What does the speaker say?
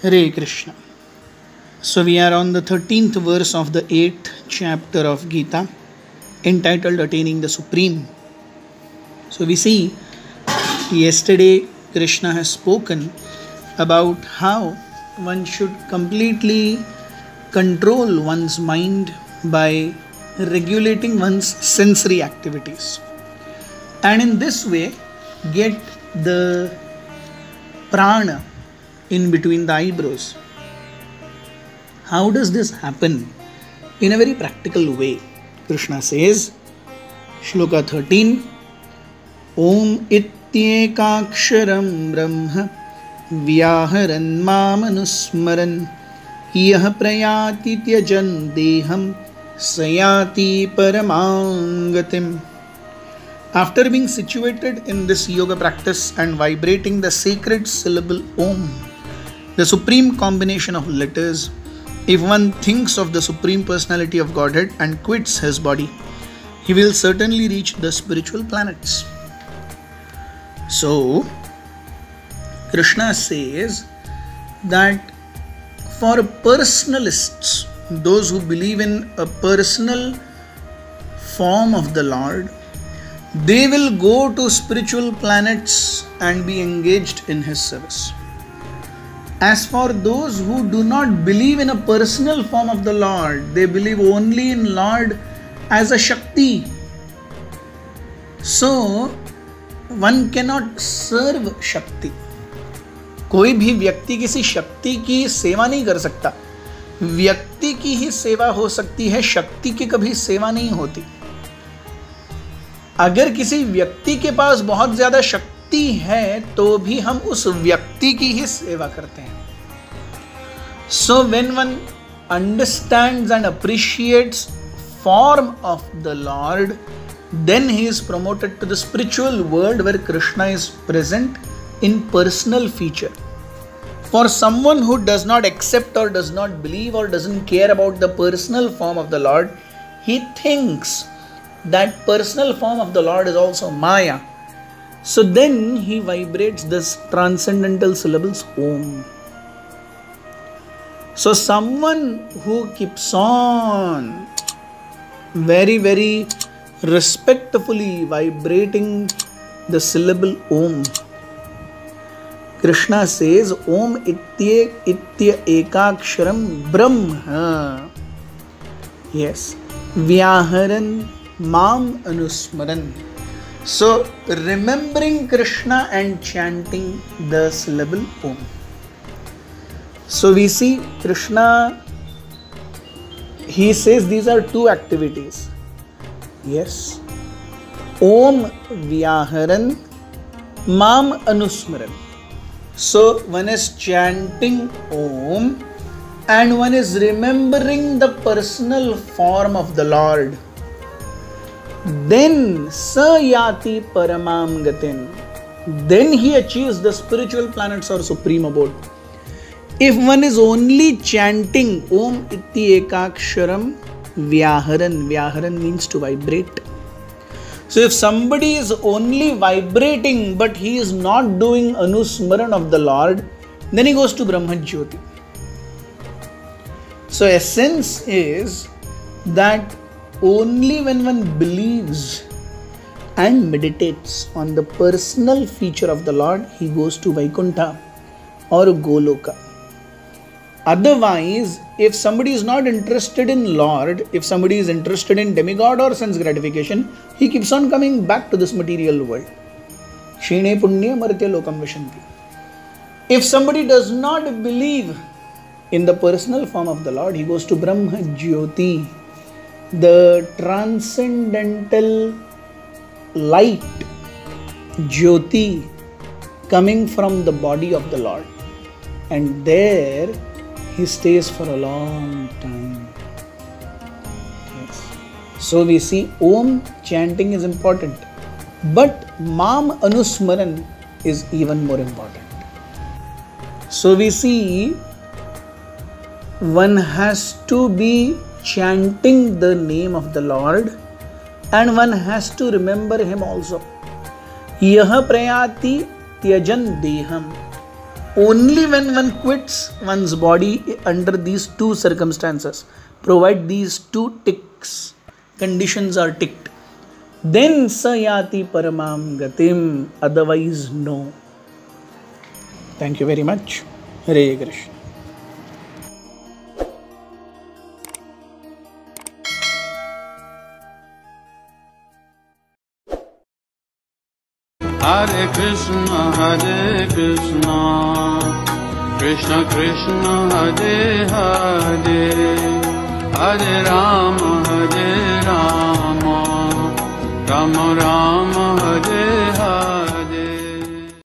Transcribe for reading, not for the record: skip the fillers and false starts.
Hare Krishna. So we are on the 13th verse of the 8th chapter of Gita, entitled Attaining the Supreme. So we see yesterday Krishna has spoken about how one should completely control one's mind by regulating one's sensory activities, and in this way get the prana in between the eyebrows. How does this happen? In a very practical way. Krishna says, Shloka 13, Om ityekaksharam brahma vyaharan mamanusmaran yah prayati tyajan deham sayati paramangatim. After being situated in this yoga practice and vibrating the sacred syllable Om, the supreme combination of letters, if one thinks of the Supreme Personality of Godhead and quits his body, he will certainly reach the spiritual planets. So, Krishna says that for personalists, those who believe in a personal form of the Lord, they will go to spiritual planets and be engaged in His service. As for those who do not believe in a personal form of the Lord, they believe only in Lord as a Shakti. So, one cannot serve Shakti. कोई भी व्यक्ति किसी शक्ति की सेवा नहीं कर सकता. व्यक्ति की ही सेवा हो सकती है, शक्ति की कभी सेवा नहीं होती. अगर किसी व्यक्ति के पास बहुत ज्यादा शक्ति है तो भी हम उस व्यक्ति की ही सेवा करते हैं. So when one understands and appreciates form of the Lord, then he is promoted to the spiritual world where Krishna is present in personal feature. For someone who does not accept or does not believe or doesn't care about the personal form of the Lord, he thinks that personal form of the Lord is also Maya. So then he vibrates this transcendental syllables Om. So someone who keeps on very respectfully vibrating the syllable Om, Krishna says Om itya ekaksharam brahma. Yes. Vyaharan mam anusmaran. So remembering Krishna and chanting the syllable Om. So we see Krishna, he says these are two activities. Yes. Om Vyaharan Mam Anusmaran. So one is chanting Om and one is remembering the personal form of the Lord. Then Sayati Paramam Gatin. Then he achieves the spiritual planets or supreme abode. If one is only chanting Om Iti Ekaksharam Vyaharan, Vyaharan means to vibrate. So if somebody is only vibrating but he is not doing Anusmaran of the Lord, then he goes to Brahma Jyoti. So essence is that only when one believes and meditates on the personal feature of the Lord, he goes to Vaikuntha or Goloka. Otherwise, if somebody is not interested in Lord, if somebody is interested in demigod or sense gratification, he keeps on coming back to this material world. Shine punya martya lokam vishanti. If somebody does not believe in the personal form of the Lord, he goes to Brahma Jyoti, the transcendental light, Jyoti, coming from the body of the Lord. And there he stays for a long time. Yes. So we see Om chanting is important, but Mam Anusmaran is even more important. So we see one has to be chanting the name of the Lord and one has to remember Him also. Yah prayati tyajan deham. Only when one quits one's body under these two circumstances, provide these two ticks, conditions are ticked, then sayati paramam gatim, otherwise no. Thank you very much. Hare Krishna. Hare Krishna, Krishna Krishna, Hare Hare, Hare Rama, Rama Rama, Hare